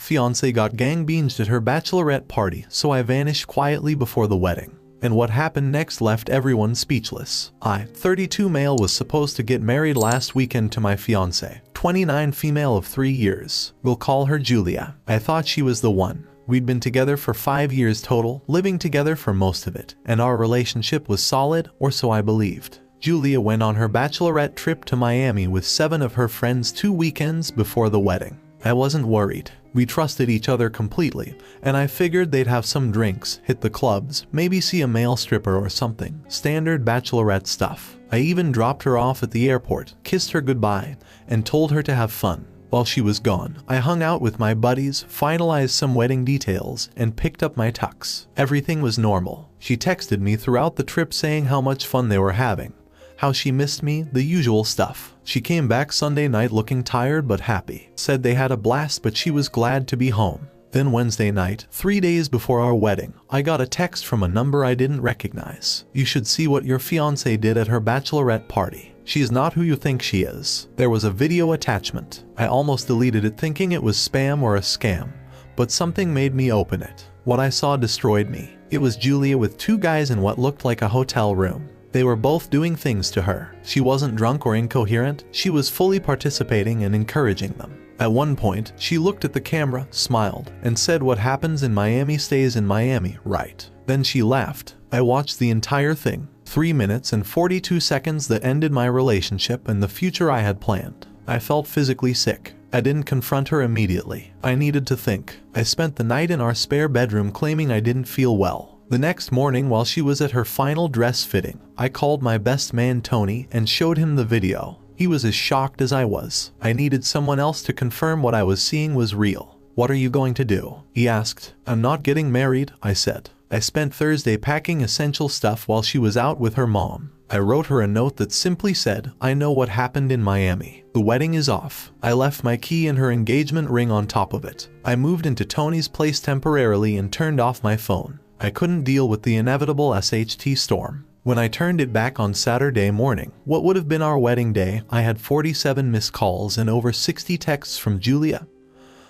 Fiancée got gang binged at her bachelorette party, so I vanished quietly before the wedding. And what happened next left everyone speechless. I, 32 male, was supposed to get married last weekend to my fiancée, 29 female of 3 years. We'll call her Julia. I thought she was the one. We'd been together for 5 years total, living together for most of it, and our relationship was solid, or so I believed. Julia went on her bachelorette trip to Miami with 7 of her friends 2 weekends before the wedding. I wasn't worried. We trusted each other completely, and I figured they'd have some drinks, hit the clubs, maybe see a male stripper or something. Standard bachelorette stuff. I even dropped her off at the airport, kissed her goodbye, and told her to have fun. While she was gone, I hung out with my buddies, finalized some wedding details, and picked up my tux. Everything was normal. She texted me throughout the trip saying how much fun they were having, how she missed me, the usual stuff. She came back Sunday night looking tired but happy. Said they had a blast but she was glad to be home. Then Wednesday night, 3 days before our wedding, I got a text from a number I didn't recognize. You should see what your fiancée did at her bachelorette party. She's not who you think she is. There was a video attachment. I almost deleted it thinking it was spam or a scam, but something made me open it. What I saw destroyed me. It was Julia with 2 guys in what looked like a hotel room. They were both doing things to her. She wasn't drunk or incoherent. She was fully participating and encouraging them. At one point, she looked at the camera, smiled, and said, "What happens in Miami stays in Miami, right?" Then she laughed. I watched the entire thing. 3 minutes and 42 seconds that ended my relationship and the future I had planned. I felt physically sick. I didn't confront her immediately. I needed to think. I spent the night in our spare bedroom claiming I didn't feel well. The next morning, while she was at her final dress fitting, I called my best man Tony and showed him the video. He was as shocked as I was. I needed someone else to confirm what I was seeing was real. "What are you going to do?" he asked. "I'm not getting married," I said. I spent Thursday packing essential stuff while she was out with her mom. I wrote her a note that simply said, "I know what happened in Miami. The wedding is off." I left my key and her engagement ring on top of it. I moved into Tony's place temporarily and turned off my phone. I couldn't deal with the inevitable SHT storm. When I turned it back on Saturday morning, what would have been our wedding day, I had 47 missed calls and over 60 texts from Julia,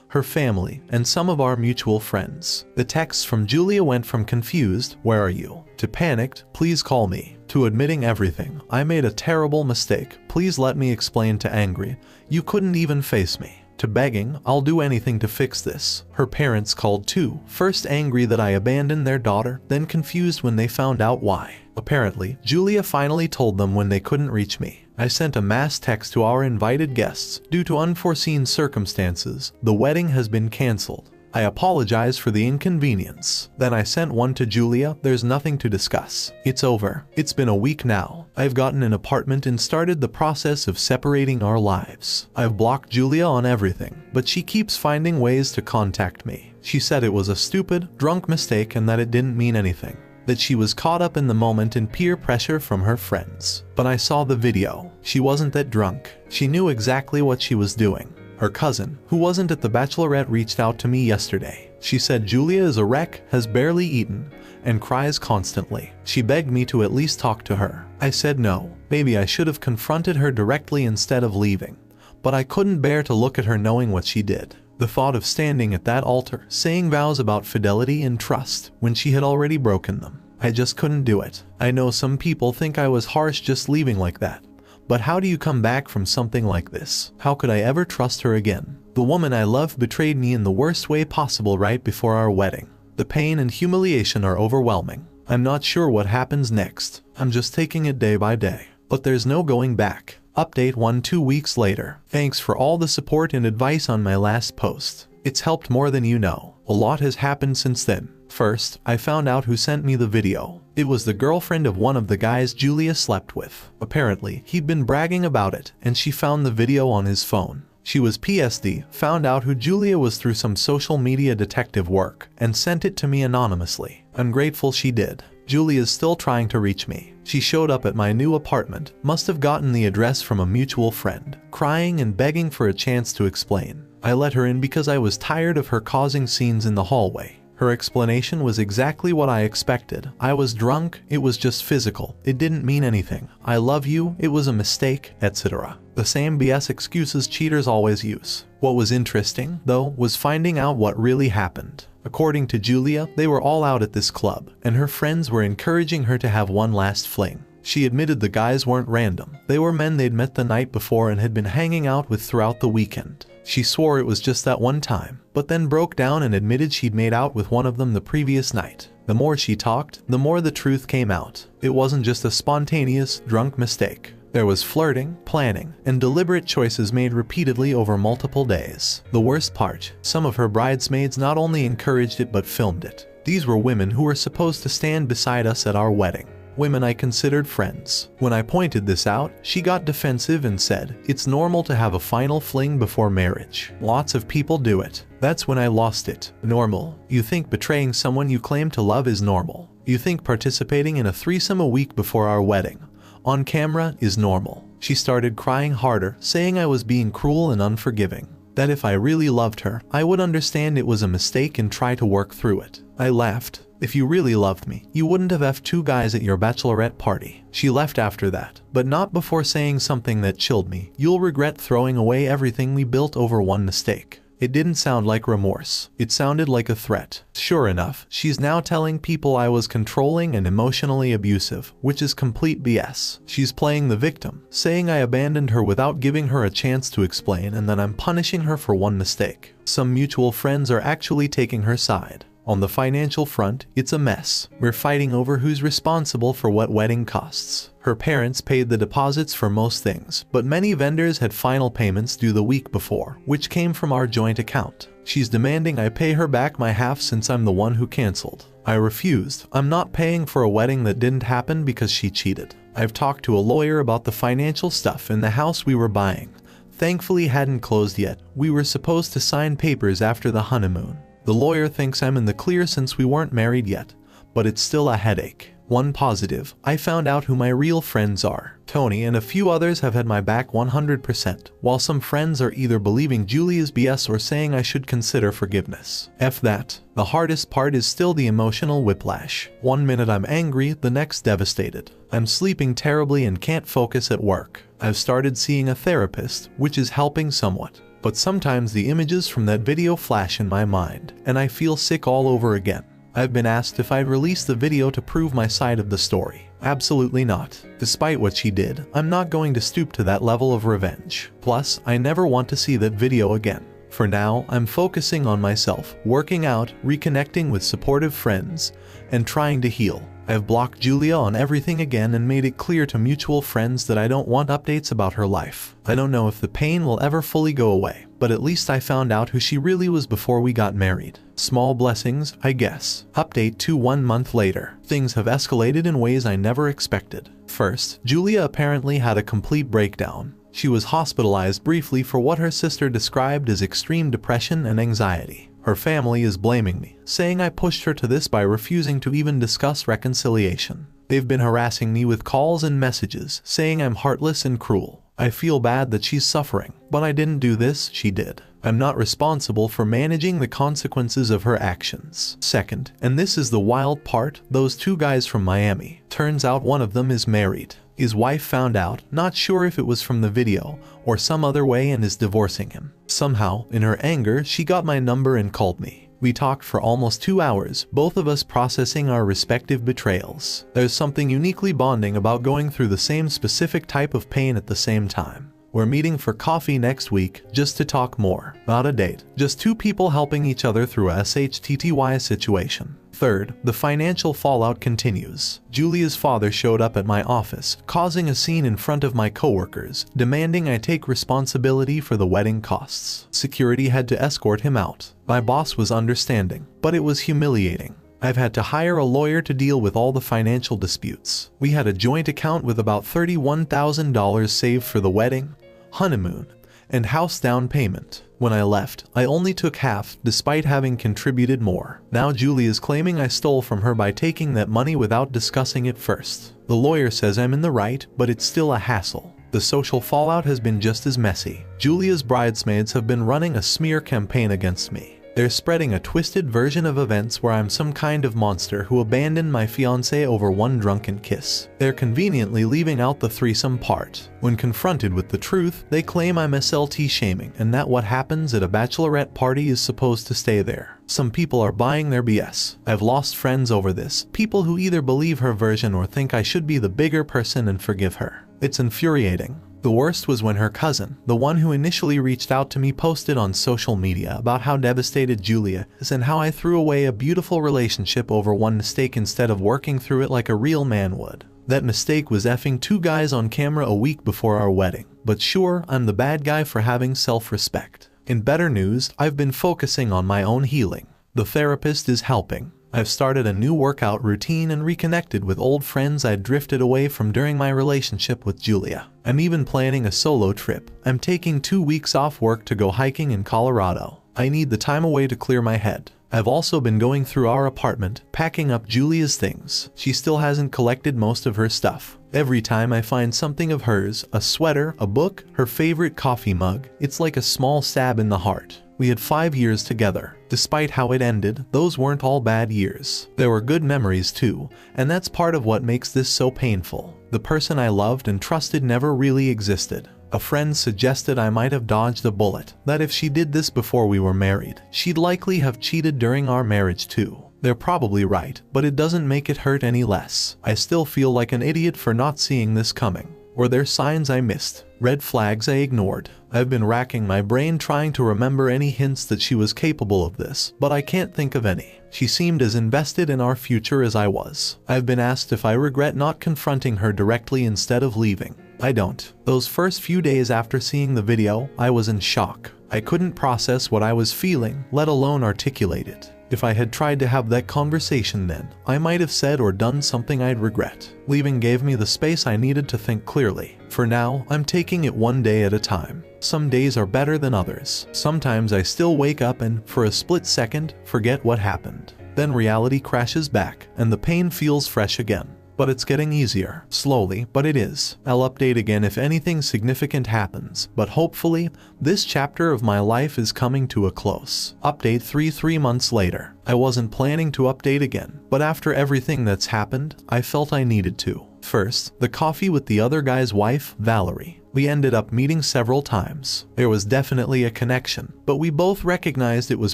her family, and some of our mutual friends. The texts from Julia went from confused, "Where are you?" to panicked, "Please call me," to admitting everything. "I made a terrible mistake. Please let me explain," to angry, "You couldn't even face me," to begging, "I'll do anything to fix this." Her parents called too, first angry that I abandoned their daughter, then confused when they found out why. Apparently, Julia finally told them when they couldn't reach me. I sent a mass text to our invited guests. "Due to unforeseen circumstances, the wedding has been cancelled. I apologize for the inconvenience." Then I sent one to Julia, "There's nothing to discuss. It's over. It's been a week now. I've gotten an apartment and started the process of separating our lives. I've blocked Julia on everything, but she keeps finding ways to contact me. She said it was a stupid, drunk mistake and that it didn't mean anything, that she was caught up in the moment and peer pressure from her friends. But I saw the video. She wasn't that drunk. She knew exactly what she was doing." Her cousin, who wasn't at the bachelorette, reached out to me yesterday. She said Julia is a wreck, has barely eaten, and cries constantly. She begged me to at least talk to her. I said no. Maybe I should have confronted her directly instead of leaving. But I couldn't bear to look at her knowing what she did. The thought of standing at that altar, saying vows about fidelity and trust, when she had already broken them. I just couldn't do it. I know some people think I was harsh just leaving like that. But how do you come back from something like this? How could I ever trust her again? The woman I loved betrayed me in the worst way possible right before our wedding. The pain and humiliation are overwhelming. I'm not sure what happens next. I'm just taking it day by day. But there's no going back. Update 1-2 weeks later. Thanks for all the support and advice on my last post. It's helped more than you know. A lot has happened since then. First, I found out who sent me the video. It was the girlfriend of one of the guys Julia slept with. Apparently, he'd been bragging about it, and she found the video on his phone. She was PSD, found out who Julia was through some social media detective work, and sent it to me anonymously. I'm grateful she did. Julia's still trying to reach me. She showed up at my new apartment, must have gotten the address from a mutual friend, crying and begging for a chance to explain. I let her in because I was tired of her causing scenes in the hallway. Her explanation was exactly what I expected. I was drunk, it was just physical, it didn't mean anything. I love you, it was a mistake, etc. The same BS excuses cheaters always use. What was interesting, though, was finding out what really happened. According to Julia, they were all out at this club, and her friends were encouraging her to have one last fling. She admitted the guys weren't random. They were men they'd met the night before and had been hanging out with throughout the weekend. She swore it was just that one time, but then broke down and admitted she'd made out with one of them the previous night. The more she talked, the more the truth came out. It wasn't just a spontaneous, drunk mistake. There was flirting, planning, and deliberate choices made repeatedly over multiple days. The worst part, some of her bridesmaids not only encouraged it but filmed it. These were women who were supposed to stand beside us at our wedding. Women I considered friends. When I pointed this out, she got defensive and said, "It's normal to have a final fling before marriage. Lots of people do it." That's when I lost it. Normal? You think betraying someone you claim to love is normal? You think participating in a threesome a week before our wedding, on camera, is normal? She started crying harder, saying I was being cruel and unforgiving. That if I really loved her, I would understand it was a mistake and try to work through it. I laughed. If you really loved me, you wouldn't have F'd two guys at your bachelorette party. She left after that, but not before saying something that chilled me. You'll regret throwing away everything we built over one mistake. It didn't sound like remorse. It sounded like a threat. Sure enough, she's now telling people I was controlling and emotionally abusive, which is complete BS. She's playing the victim, saying I abandoned her without giving her a chance to explain and that I'm punishing her for one mistake. Some mutual friends are actually taking her side. On the financial front, it's a mess. We're fighting over who's responsible for what wedding costs. Her parents paid the deposits for most things, but many vendors had final payments due the week before, which came from our joint account. She's demanding I pay her back my half since I'm the one who canceled. I refused. I'm not paying for a wedding that didn't happen because she cheated. I've talked to a lawyer about the financial stuff in the house we were buying. Thankfully hadn't closed yet. We were supposed to sign papers after the honeymoon. The lawyer thinks I'm in the clear since we weren't married yet, but it's still a headache. One positive, I found out who my real friends are. Tony and a few others have had my back 100%, while some friends are either believing Julia's BS or saying I should consider forgiveness. F that. The hardest part is still the emotional whiplash. One minute I'm angry, the next devastated. I'm sleeping terribly and can't focus at work. I've started seeing a therapist, which is helping somewhat. But sometimes the images from that video flash in my mind, and I feel sick all over again. I've been asked if I'd release the video to prove my side of the story. Absolutely not. Despite what she did, I'm not going to stoop to that level of revenge. Plus, I never want to see that video again. For now, I'm focusing on myself, working out, reconnecting with supportive friends, and trying to heal. I've blocked Julia on everything again and made it clear to mutual friends that I don't want updates about her life. I don't know if the pain will ever fully go away, but at least I found out who she really was before we got married. Small blessings, I guess. Update to 1 month later. Things have escalated in ways I never expected. First, Julia apparently had a complete breakdown. She was hospitalized briefly for what her sister described as extreme depression and anxiety. Her family is blaming me, saying I pushed her to this by refusing to even discuss reconciliation. They've been harassing me with calls and messages, saying I'm heartless and cruel. I feel bad that she's suffering, but I didn't do this, she did. I'm not responsible for managing the consequences of her actions. Second, and this is the wild part, those two guys from Miami. Turns out one of them is married. His wife found out, not sure if it was from the video or some other way, and is divorcing him. Somehow, in her anger, she got my number and called me. We talked for almost 2 hours, both of us processing our respective betrayals. There's something uniquely bonding about going through the same specific type of pain at the same time. We're meeting for coffee next week, just to talk more. Not a date, just two people helping each other through a SHTTY situation. Third, the financial fallout continues. Julia's father showed up at my office, causing a scene in front of my coworkers, demanding I take responsibility for the wedding costs. Security had to escort him out. My boss was understanding, but it was humiliating. I've had to hire a lawyer to deal with all the financial disputes. We had a joint account with about $31,000 saved for the wedding, honeymoon, and house down payment. When I left, I only took half, despite having contributed more. Now Julie is claiming I stole from her by taking that money without discussing it first. The lawyer says I'm in the right, but it's still a hassle. The social fallout has been just as messy. Julia's bridesmaids have been running a smear campaign against me. They're spreading a twisted version of events where I'm some kind of monster who abandoned my fiancée over one drunken kiss. They're conveniently leaving out the threesome part. When confronted with the truth, they claim I'm SLT shaming and that what happens at a bachelorette party is supposed to stay there. Some people are buying their BS. I've lost friends over this, people who either believe her version or think I should be the bigger person and forgive her. It's infuriating. The worst was when her cousin, the one who initially reached out to me, posted on social media about how devastated Julia is and how I threw away a beautiful relationship over one mistake instead of working through it like a real man would. That mistake was effing 2 guys on camera a week before our wedding. But sure, I'm the bad guy for having self-respect. In better news, I've been focusing on my own healing. The therapist is helping. I've started a new workout routine and reconnected with old friends I'd drifted away from during my relationship with Julia. I'm even planning a solo trip. I'm taking 2 weeks off work to go hiking in Colorado. I need the time away to clear my head. I've also been going through our apartment, packing up Julia's things. She still hasn't collected most of her stuff. Every time I find something of hers, a sweater, a book, her favorite coffee mug, it's like a small stab in the heart. We had 5 years together. Despite how it ended, those weren't all bad years. There were good memories too, and that's part of what makes this so painful. The person I loved and trusted never really existed. A friend suggested I might have dodged a bullet, that if she did this before we were married, she'd likely have cheated during our marriage too. They're probably right, but it doesn't make it hurt any less. I still feel like an idiot for not seeing this coming. Were there signs I missed? Red flags I ignored? I've been racking my brain trying to remember any hints that she was capable of this, but I can't think of any. She seemed as invested in our future as I was. I've been asked if I regret not confronting her directly instead of leaving. I don't. Those first few days after seeing the video, I was in shock. I couldn't process what I was feeling, let alone articulate it. If I had tried to have that conversation then, I might have said or done something I'd regret. Leaving gave me the space I needed to think clearly. For now, I'm taking it one day at a time. Some days are better than others. Sometimes I still wake up and, for a split second, forget what happened. Then reality crashes back, and the pain feels fresh again. But it's getting easier. Slowly, but it is. I'll update again if anything significant happens, but hopefully, this chapter of my life is coming to a close. Update 3 months later. I wasn't planning to update again, but after everything that's happened, I felt I needed to. First, the coffee with the other guy's wife, Valerie. We ended up meeting several times. There was definitely a connection, but we both recognized it was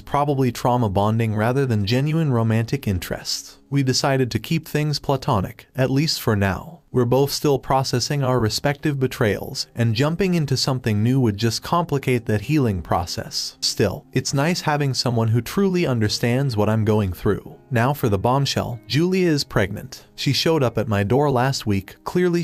probably trauma bonding rather than genuine romantic interest. We decided to keep things platonic, at least for now. We're both still processing our respective betrayals, and jumping into something new would just complicate that healing process. Still, it's nice having someone who truly understands what I'm going through. Now for the bombshell, Julia is pregnant. She showed up at my door last week, clearly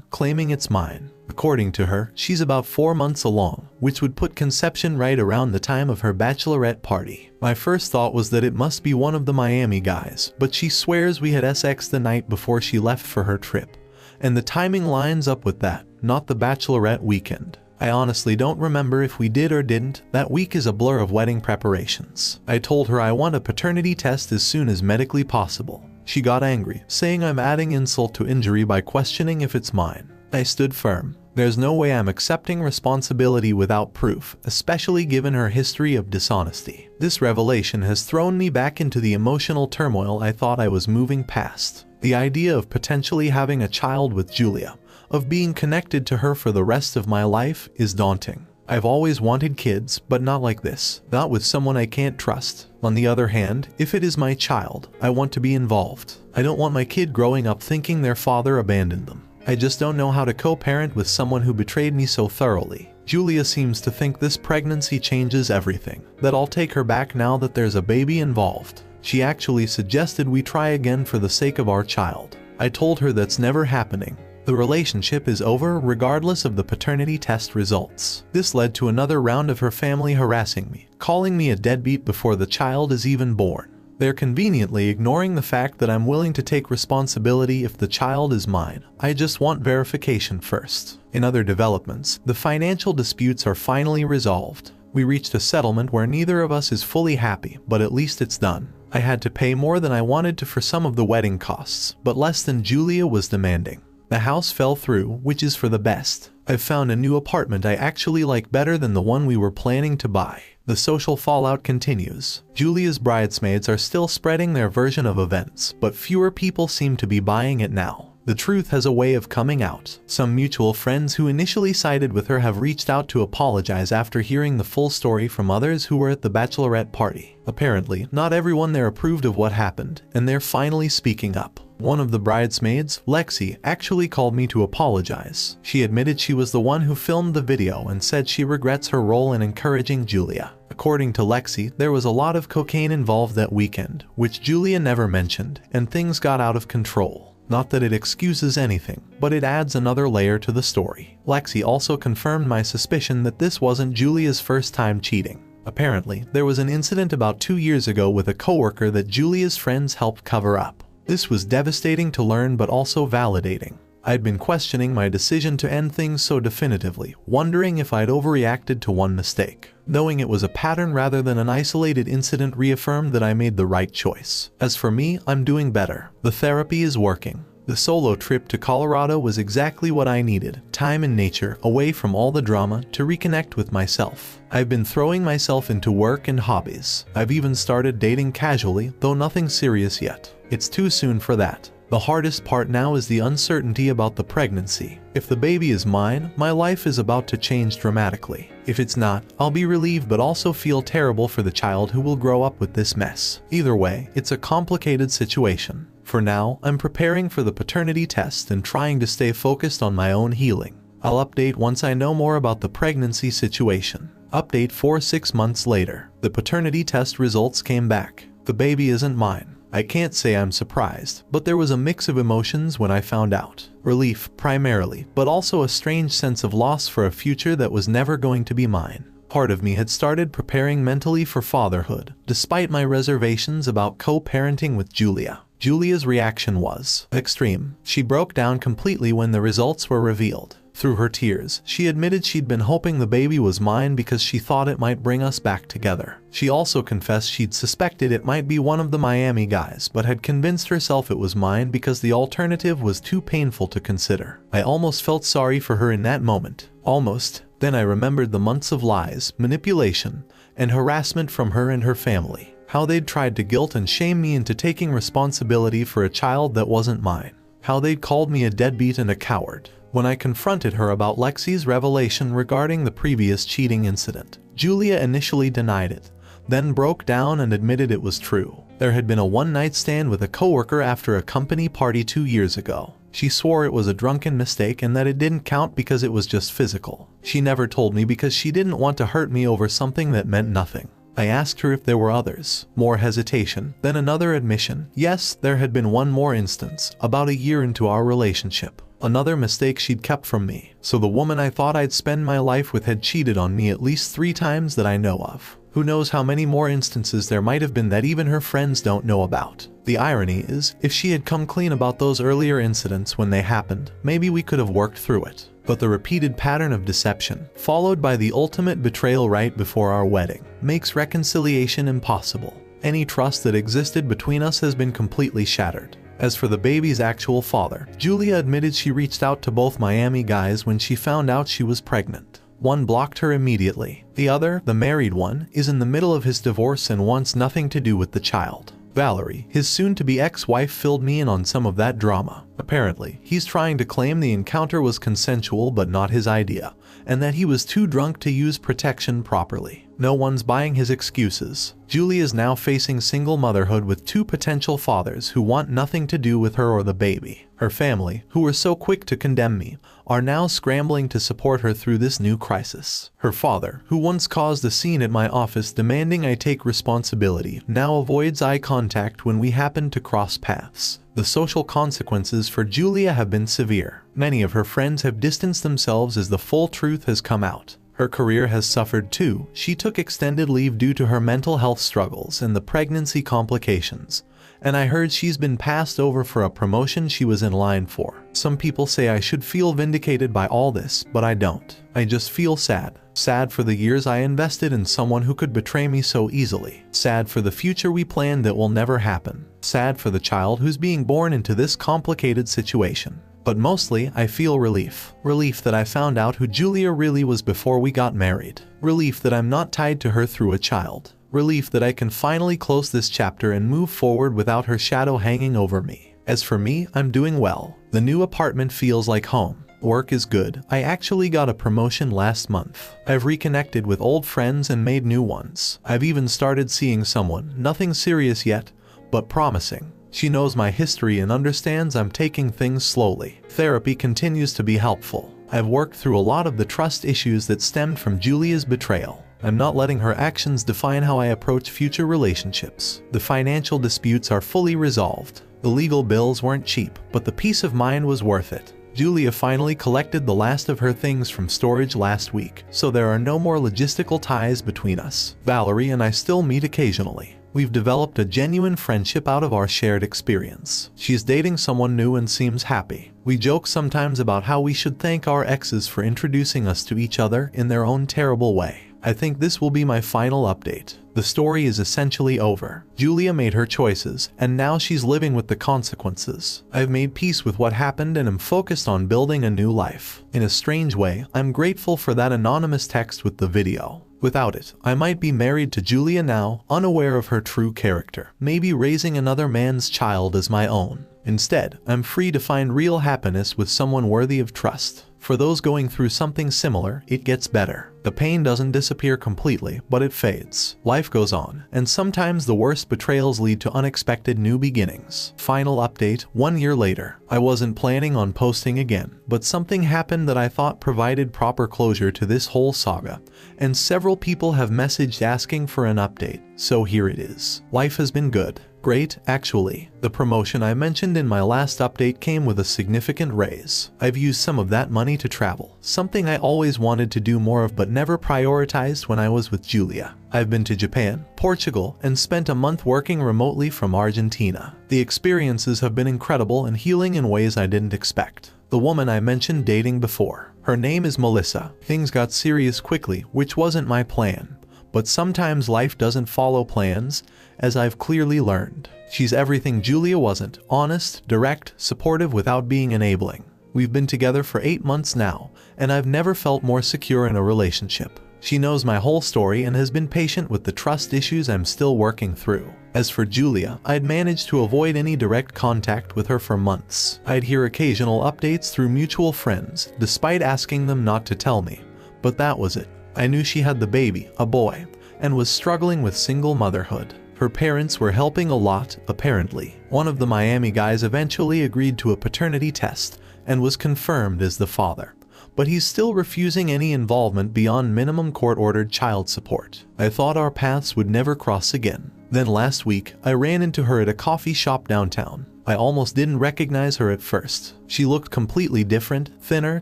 claiming it's mine. According to her, she's about 4 months along, which would put conception right around the time of her bachelorette party. My first thought was that it must be one of the Miami guys, but she swears we had sex the night before she left for her trip. And the timing lines up with that, not the bachelorette weekend. I honestly don't remember if we did or didn't. That week is a blur of wedding preparations. I told her I want a paternity test as soon as medically possible. She got angry, saying I'm adding insult to injury by questioning if it's mine. I stood firm. There's no way I'm accepting responsibility without proof, especially given her history of dishonesty. This revelation has thrown me back into the emotional turmoil I thought I was moving past. The idea of potentially having a child with Julia, of being connected to her for the rest of my life, is daunting. I've always wanted kids, but not like this, not with someone I can't trust. On the other hand, if it is my child, I want to be involved. I don't want my kid growing up thinking their father abandoned them. I just don't know how to co-parent with someone who betrayed me so thoroughly. Julia seems to think this pregnancy changes everything, that I'll take her back now that there's a baby involved. She actually suggested we try again for the sake of our child. I told her that's never happening. The relationship is over regardless of the paternity test results. This led to another round of her family harassing me, calling me a deadbeat before the child is even born. They're conveniently ignoring the fact that I'm willing to take responsibility if the child is mine. I just want verification first. In other developments, the financial disputes are finally resolved. We reached a settlement where neither of us is fully happy, but at least it's done. I had to pay more than I wanted to for some of the wedding costs, but less than Julia was demanding. The house fell through, which is for the best. I've found a new apartment I actually like better than the one we were planning to buy. The social fallout continues. Julia's bridesmaids are still spreading their version of events, but fewer people seem to be buying it now. The truth has a way of coming out. Some mutual friends who initially sided with her have reached out to apologize after hearing the full story from others who were at the Bachelorette party. Apparently, not everyone there approved of what happened, and they're finally speaking up. One of the bridesmaids, Lexi, actually called me to apologize. She admitted she was the one who filmed the video and said she regrets her role in encouraging Julia. According to Lexi, there was a lot of cocaine involved that weekend, which Julia never mentioned, and things got out of control. Not that it excuses anything, but it adds another layer to the story. Lexi also confirmed my suspicion that this wasn't Julia's first time cheating. Apparently, there was an incident about 2 years ago with a coworker that Julia's friends helped cover up. This was devastating to learn but also validating. I'd been questioning my decision to end things so definitively, wondering if I'd overreacted to one mistake. Knowing it was a pattern rather than an isolated incident reaffirmed that I made the right choice. As for me, I'm doing better. The therapy is working. The solo trip to Colorado was exactly what I needed. Time in nature, away from all the drama, to reconnect with myself. I've been throwing myself into work and hobbies. I've even started dating casually, though nothing serious yet. It's too soon for that. The hardest part now is the uncertainty about the pregnancy. If the baby is mine, my life is about to change dramatically. If it's not, I'll be relieved but also feel terrible for the child who will grow up with this mess. Either way, it's a complicated situation. For now, I'm preparing for the paternity test and trying to stay focused on my own healing. I'll update once I know more about the pregnancy situation. Update 4-6 months later. The paternity test results came back. The baby isn't mine. I can't say I'm surprised, but there was a mix of emotions when I found out. Relief, primarily, but also a strange sense of loss for a future that was never going to be mine. Part of me had started preparing mentally for fatherhood, despite my reservations about co-parenting with Julia. Julia's reaction was extreme. She broke down completely when the results were revealed. Through her tears, she admitted she'd been hoping the baby was mine because she thought it might bring us back together. She also confessed she'd suspected it might be one of the Miami guys, but had convinced herself it was mine because the alternative was too painful to consider. I almost felt sorry for her in that moment. Almost. Then I remembered the months of lies, manipulation, and harassment from her and her family. How they'd tried to guilt and shame me into taking responsibility for a child that wasn't mine. How they'd called me a deadbeat and a coward. When I confronted her about Lexi's revelation regarding the previous cheating incident, Julia initially denied it, then broke down and admitted it was true. There had been a one-night stand with a coworker after a company party 2 years ago. She swore it was a drunken mistake and that it didn't count because it was just physical. She never told me because she didn't want to hurt me over something that meant nothing. I asked her if there were others. More hesitation, then another admission. Yes, there had been one more instance, about a year into our relationship. Another mistake she'd kept from me. So the woman I thought I'd spend my life with had cheated on me at least 3 times that I know of. Who knows how many more instances there might have been that even her friends don't know about. The irony is, if she had come clean about those earlier incidents when they happened, maybe we could have worked through it. But the repeated pattern of deception, followed by the ultimate betrayal right before our wedding, makes reconciliation impossible. Any trust that existed between us has been completely shattered. As for the baby's actual father, Julia admitted she reached out to both Miami guys when she found out she was pregnant. One blocked her immediately. The other, the married one, is in the middle of his divorce and wants nothing to do with the child. Valerie, his soon-to-be ex-wife, filled me in on some of that drama. Apparently, he's trying to claim the encounter was consensual but not his idea, and that he was too drunk to use protection properly. No one's buying his excuses. Julie is now facing single motherhood with 2 potential fathers who want nothing to do with her or the baby. Her family, who were so quick to condemn me, are now scrambling to support her through this new crisis. Her father, who once caused a scene at my office demanding I take responsibility, now avoids eye contact when we happen to cross paths. The social consequences for Julia have been severe. Many of her friends have distanced themselves as the full truth has come out. Her career has suffered too. She took extended leave due to her mental health struggles and the pregnancy complications. And I heard she's been passed over for a promotion she was in line for. Some people say I should feel vindicated by all this, but I don't. I just feel sad. Sad for the years I invested in someone who could betray me so easily. Sad for the future we planned that will never happen. Sad for the child who's being born into this complicated situation. But mostly, I feel relief. Relief that I found out who Julia really was before we got married. Relief that I'm not tied to her through a child. Relief that I can finally close this chapter and move forward without her shadow hanging over me. As for me, I'm doing well. The new apartment feels like home. Work is good. I actually got a promotion last month. I've reconnected with old friends and made new ones. I've even started seeing someone, nothing serious yet, but promising. She knows my history and understands I'm taking things slowly. Therapy continues to be helpful. I've worked through a lot of the trust issues that stemmed from Julia's betrayal. I'm not letting her actions define how I approach future relationships. The financial disputes are fully resolved. The legal bills weren't cheap, but the peace of mind was worth it. Julia finally collected the last of her things from storage last week, so there are no more logistical ties between us. Valerie and I still meet occasionally. We've developed a genuine friendship out of our shared experience. She's dating someone new and seems happy. We joke sometimes about how we should thank our exes for introducing us to each other in their own terrible way. I think this will be my final update. The story is essentially over. Julia made her choices, and now she's living with the consequences. I've made peace with what happened and am focused on building a new life. In a strange way, I'm grateful for that anonymous text with the video. Without it, I might be married to Julia now, unaware of her true character, maybe raising another man's child as my own. Instead, I'm free to find real happiness with someone worthy of trust. For those going through something similar, it gets better. The pain doesn't disappear completely, but it fades. Life goes on, and sometimes the worst betrayals lead to unexpected new beginnings. Final update, 1 year later. I wasn't planning on posting again, but something happened that I thought provided proper closure to this whole saga, and several people have messaged asking for an update, so here it is. Life has been good. Great, actually. The promotion I mentioned in my last update came with a significant raise. I've used some of that money to travel, something I always wanted to do more of but never prioritized when I was with Julia. I've been to Japan, Portugal, and spent a month working remotely from Argentina. The experiences have been incredible and healing in ways I didn't expect. The woman I mentioned dating before. Her name is Melissa. Things got serious quickly, which wasn't my plan. But sometimes life doesn't follow plans, as I've clearly learned. She's everything Julia wasn't: honest, direct, supportive without being enabling. We've been together for 8 months now, and I've never felt more secure in a relationship. She knows my whole story and has been patient with the trust issues I'm still working through. As for Julia, I'd managed to avoid any direct contact with her for months. I'd hear occasional updates through mutual friends, despite asking them not to tell me. But that was it. I knew she had the baby, a boy, and was struggling with single motherhood. Her parents were helping a lot, apparently. One of the Miami guys eventually agreed to a paternity test and was confirmed as the father. But he's still refusing any involvement beyond minimum court-ordered child support. I thought our paths would never cross again. Then last week, I ran into her at a coffee shop downtown. I almost didn't recognize her at first. She looked completely different, thinner,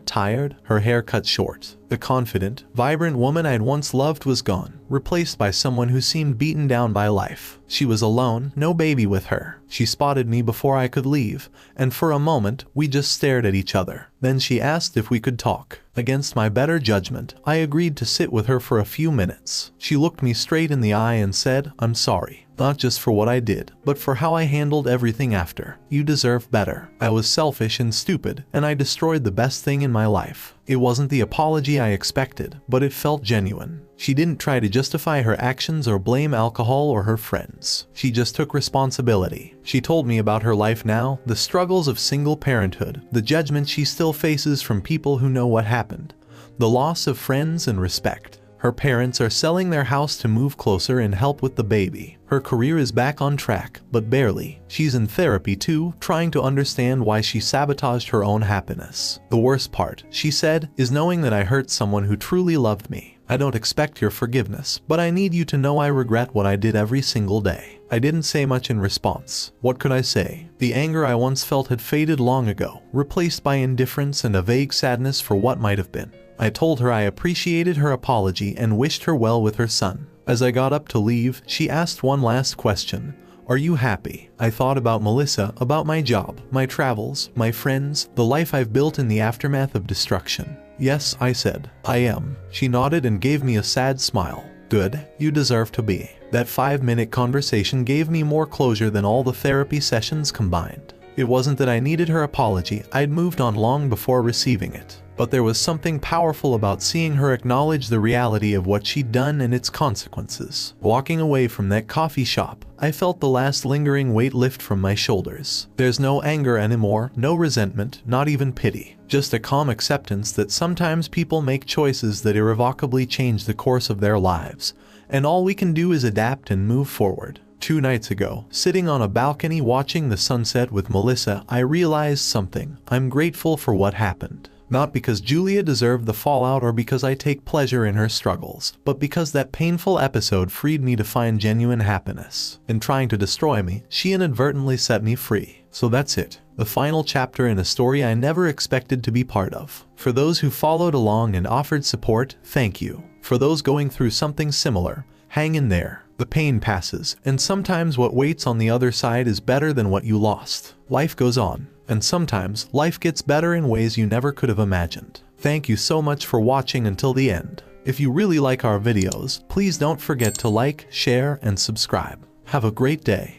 tired, her hair cut short. The confident, vibrant woman I'd once loved was gone, replaced by someone who seemed beaten down by life. She was alone, no baby with her. She spotted me before I could leave, and for a moment, we just stared at each other. Then she asked if we could talk. Against my better judgment, I agreed to sit with her for a few minutes. She looked me straight in the eye and said, "I'm sorry. Not just for what I did, but for how I handled everything after. You deserve better. I was selfish and stupid, and I destroyed the best thing in my life." It wasn't the apology I expected, but it felt genuine. She didn't try to justify her actions or blame alcohol or her friends. She just took responsibility. She told me about her life now, the struggles of single parenthood, the judgment she still faces from people who know what happened, the loss of friends and respect. Her parents are selling their house to move closer and help with the baby. Her career is back on track, but barely. She's in therapy too, trying to understand why she sabotaged her own happiness. The worst part, she said, is knowing that I hurt someone who truly loved me. I don't expect your forgiveness, but I need you to know I regret what I did every single day. I didn't say much in response. What could I say? The anger I once felt had faded long ago, replaced by indifference and a vague sadness for what might have been. I told her I appreciated her apology and wished her well with her son. As I got up to leave, she asked one last question. "Are you happy?" I thought about Melissa, about my job, my travels, my friends, the life I've built in the aftermath of destruction. "Yes," I said. "I am." She nodded and gave me a sad smile. "Good, you deserve to be." That 5-minute conversation gave me more closure than all the therapy sessions combined. It wasn't that I needed her apology, I'd moved on long before receiving it. But there was something powerful about seeing her acknowledge the reality of what she'd done and its consequences. Walking away from that coffee shop, I felt the last lingering weight lift from my shoulders. There's no anger anymore, no resentment, not even pity. Just a calm acceptance that sometimes people make choices that irrevocably change the course of their lives, and all we can do is adapt and move forward. 2 nights ago, sitting on a balcony watching the sunset with Melissa, I realized something. I'm grateful for what happened. Not because Julia deserved the fallout or because I take pleasure in her struggles, but because that painful episode freed me to find genuine happiness. In trying to destroy me, she inadvertently set me free. So that's it. The final chapter in a story I never expected to be part of. For those who followed along and offered support, thank you. For those going through something similar, hang in there. The pain passes, and sometimes what waits on the other side is better than what you lost. Life goes on. And sometimes, life gets better in ways you never could have imagined. Thank you so much for watching until the end. If you really like our videos, please don't forget to like, share, and subscribe. Have a great day.